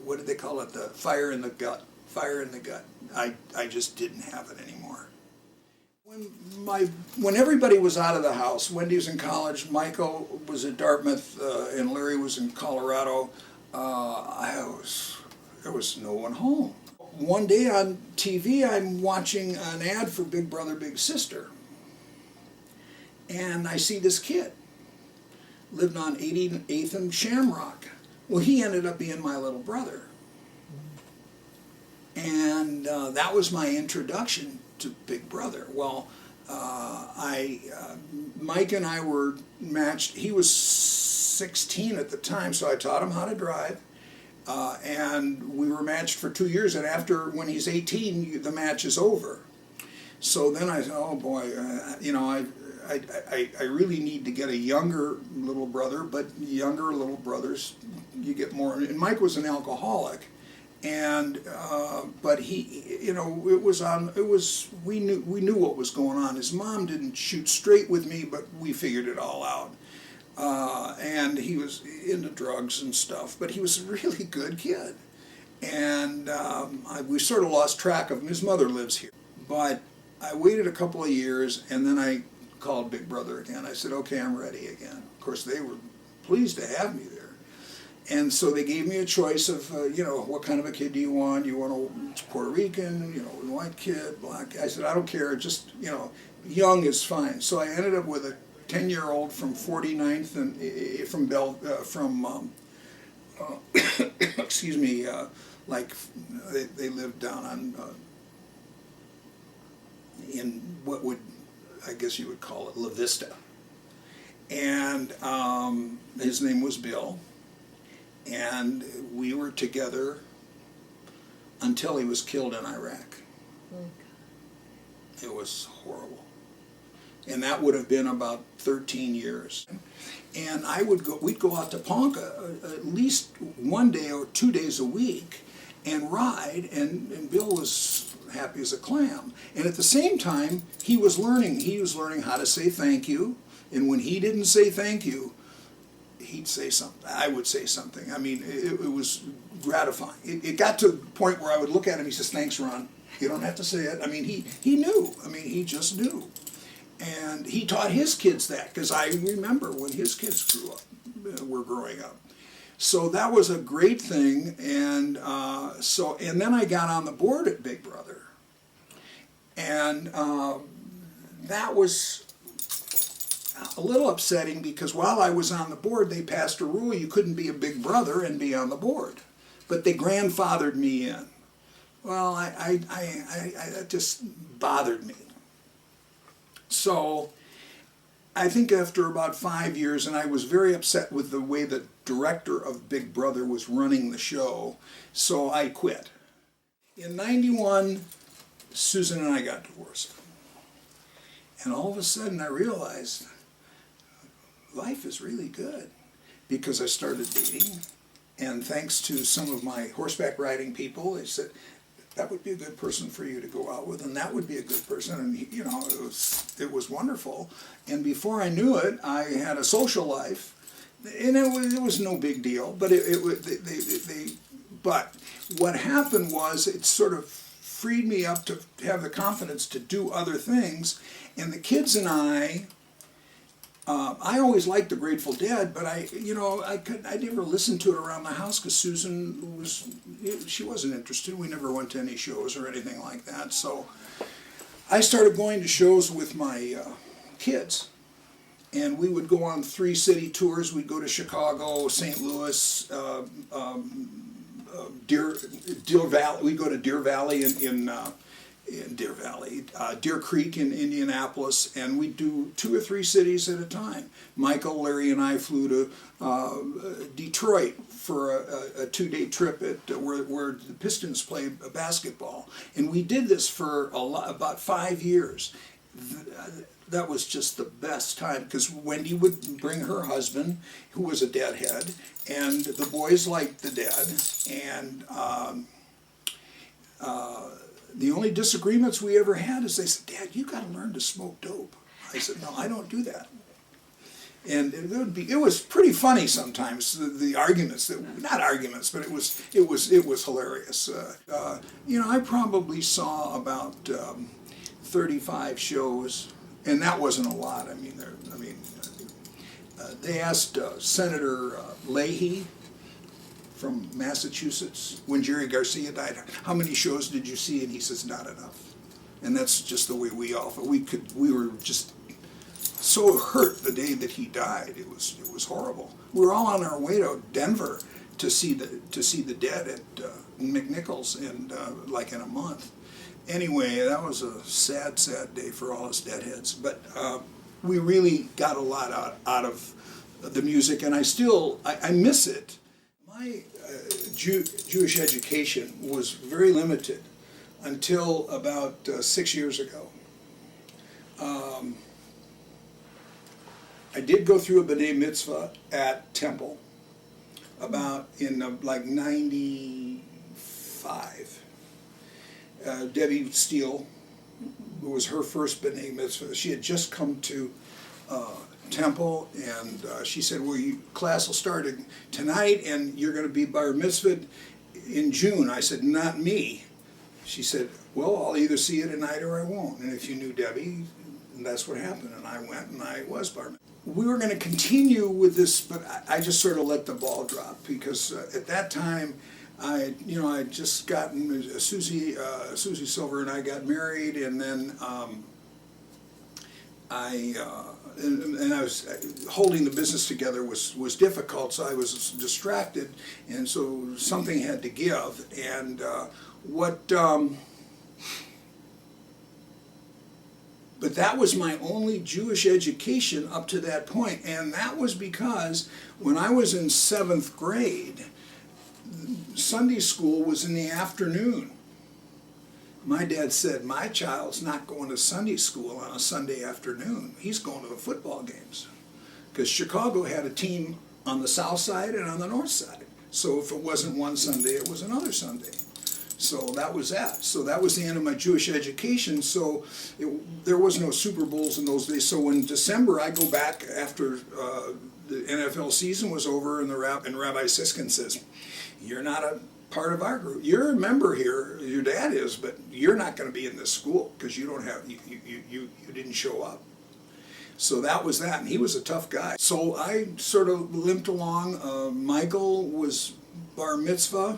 what did they call it, the fire in the gut. Fire in the gut. I just didn't have it anymore. When everybody was out of the house, Wendy was in college, Michael was at Dartmouth, and Larry was in Colorado, there was no one home. One day on TV, I'm watching an ad for Big Brother, Big Sister, and I see this kid, lived on 88th and Shamrock. Well, he ended up being my little brother. And that was my introduction to Big Brother. Well, Mike and I were matched. He was 16 at the time, so I taught him how to drive. And we were matched for 2 years, and when he's 18, the match is over. So then I said, oh boy, you know, I really need to get a younger little brother, but younger little brothers, you get more. And Mike was an alcoholic. And but he, you know, we knew what was going on. His mom didn't shoot straight with me, but we figured it all out. And he was into drugs and stuff, but he was a really good kid. And we sort of lost track of him. His mother lives here, but I waited a couple of years, and then I called Big Brother again. I said, okay, I'm ready again. Of course, they were pleased to have me there. And so they gave me a choice of, you know, what kind of a kid do you want? You want a Puerto Rican, you know, white kid, black? I said, I don't care, just, you know, young is fine. So I ended up with a 10-year-old from 49th and excuse me, like they lived down on, in what would, I guess you would call it, La Vista. And his name was Bill. And we were together until he was killed in Iraq. It was horrible. And that would have been about 13 years. And we'd go out to Ponca at least 1 day or 2 days a week and ride, and Bill was happy as a clam. And at the same time, he was learning how to say thank you, and when he didn't say thank you, he'd say something. I would say something. I mean, it was gratifying. It got to the point where I would look at him, he says, thanks, Ron. You don't have to say it. I mean, he knew. I mean, he just knew. And he taught his kids that, because I remember when his kids were growing up. So that was a great thing. And and then I got on the board at Big Brother. And that was a little upsetting, because while I was on the board, they passed a rule you couldn't be a big brother and be on the board. but they grandfathered me in. Well, that just bothered me. So I think after about 5 years, and I was very upset with the way the director of Big Brother was running the show, so I quit. In '91, Susan and I got divorced. And all of a sudden I realized life is really good, because I started dating, and thanks to some of my horseback riding people, they said, that would be a good person for you to go out with, and that would be a good person, and you know, it was wonderful. And before I knew it, I had a social life, and it was no big deal. But but what happened was, it sort of freed me up to have the confidence to do other things, and the kids and I always liked the Grateful Dead, but I never listened to it around the house because Susan she wasn't interested. We never went to any shows or anything like that. So I started going to shows with my kids, and we would go on 3 city tours. We'd go to Chicago, St. Louis, Deer Valley. We'd go to Deer Valley Deer Creek in Indianapolis, and we'd do 2 or 3 cities at a time. Michael, Larry, and I flew to Detroit for a 2-day trip where the Pistons play basketball, and we did this for about 5 years. That was just the best time, because Wendy would bring her husband, who was a Deadhead, and the boys liked the Dead, and the only disagreements we ever had is they said, Dad, you got to learn to smoke dope. I said, no, I don't do that. And it was pretty funny sometimes, the arguments, not arguments, but it was hilarious. I probably saw about 35 shows, and that wasn't a lot. They asked Senator Leahy from Massachusetts, when Jerry Garcia died, how many shows did you see? And he says, not enough. And that's just the way we all felt. We were just so hurt the day that he died. It was horrible. We were all on our way to Denver to see the Dead at McNichols in a month. Anyway, that was a sad, sad day for all us Deadheads. But we really got a lot out of the music, and I miss it. My Jewish education was very limited until about 6 years ago. I did go through a B'nai Mitzvah at Temple about in like 95. Debbie Steele, who was her first B'nai Mitzvah, she had just come to Temple, and she said, well, class will start tonight, and you're going to be bar mitzvah in June. I said, not me. She said, well, I'll either see you tonight or I won't. And if you knew Debbie, that's what happened. And I went, and I was bar mitzvah. We were going to continue with this, but I just sort of let the ball drop, because at that time, I'd just gotten Susie Silver and I got married, and then and I was holding the business together was difficult, so I was distracted, and so something had to give. And but that was my only Jewish education up to that point, and that was because when I was in 7th grade, Sunday school was in the afternoon. My dad said, my child's not going to Sunday school on a Sunday afternoon. He's going to the football games. Because Chicago had a team on the south side and on the north side. So if it wasn't one Sunday, it was another Sunday. So that was that. So that was the end of my Jewish education. So there was no Super Bowls in those days. So in December, I go back after the NFL season was over, and Rabbi Siskin says, you're not a part of our group. You're a member here, your dad is, but you're not going to be in this school because you didn't show up. So that was that, and he was a tough guy. So I sort of limped along. Michael was bar mitzvah.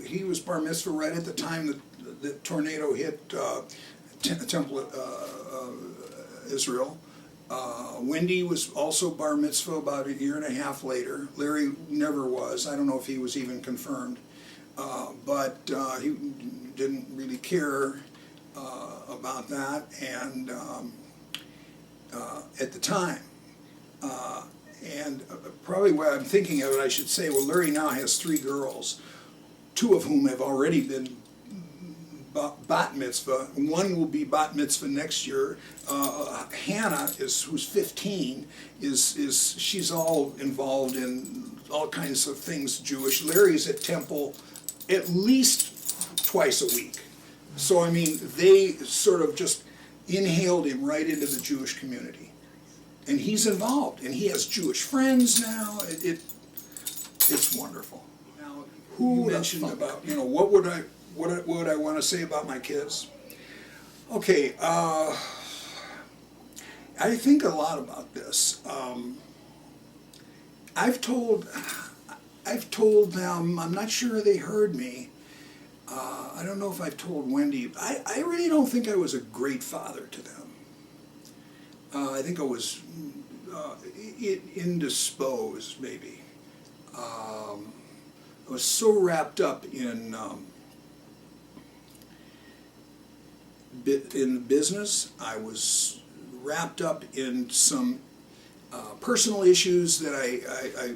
He was bar mitzvah right at the time that the tornado hit Temple Israel. Wendy was also bar mitzvah about a year and a half later. Larry never was. I don't know if he was even confirmed. But he didn't really care about that, and at the time. And probably what I'm thinking of it, I should say, well, Larry now has 3 girls, 2 of whom have already been bat mitzvah. 1 will be bat mitzvah next year. Hannah who's 15, she's all involved in all kinds of things Jewish. Larry's at temple at least twice a week. So I mean, they sort of just inhaled him right into the Jewish community. And he's involved, and he has Jewish friends now. It's wonderful. Now, who mentioned about, what would I want to say about my kids? Okay, I think a lot about this. I've told them, I'm not sure they heard me. I don't know if I've told Wendy. I really don't think I was a great father to them. I think I was indisposed, maybe. I was so wrapped up in business. I was wrapped up in some personal issues that I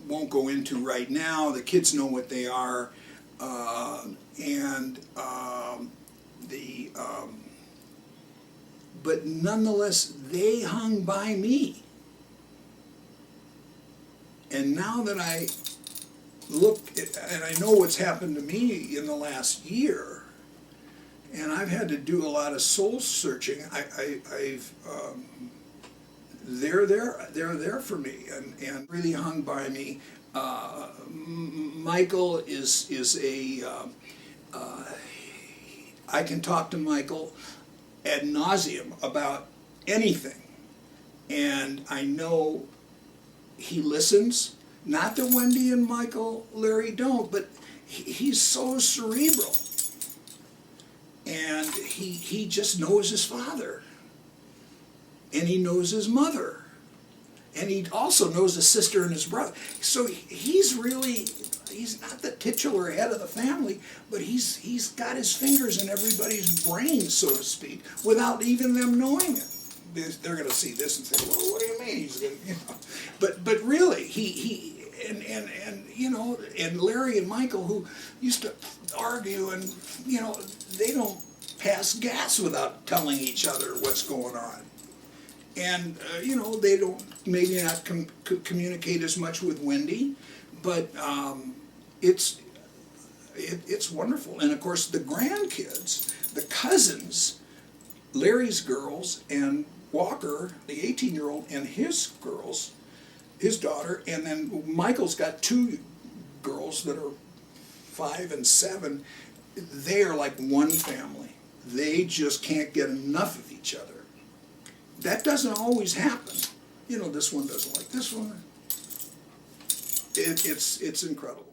won't go into right now. The kids know what they are. But nonetheless, they hung by me. And now that I look at, and I know what's happened to me in the last year, and I've had to do a lot of soul searching. They're there for me, and really hung by me. Michael is a. I can talk to Michael ad nauseum about anything, and I know he listens. Not that Wendy and Larry don't, but he's so cerebral, and he just knows his father, and he knows his mother, and he also knows his sister and his brother. So he's not the titular head of the family, but he's got his fingers in everybody's brains, so to speak, without even them knowing it. They're going to see this and say, "Well, what do you mean he's going to?" But really, and Larry and Michael, who used to argue, and they don't pass gas without telling each other what's going on. And they don't maybe not communicate as much with Wendy, but it's wonderful. And of course, the grandkids, the cousins, Larry's girls and Walker, the 18-year-old, and his girls, his daughter, and then Michael's got 2 girls that are 5 and 7. They are like one family. They just can't get enough of each other. That doesn't always happen. This one doesn't like this one. It's incredible.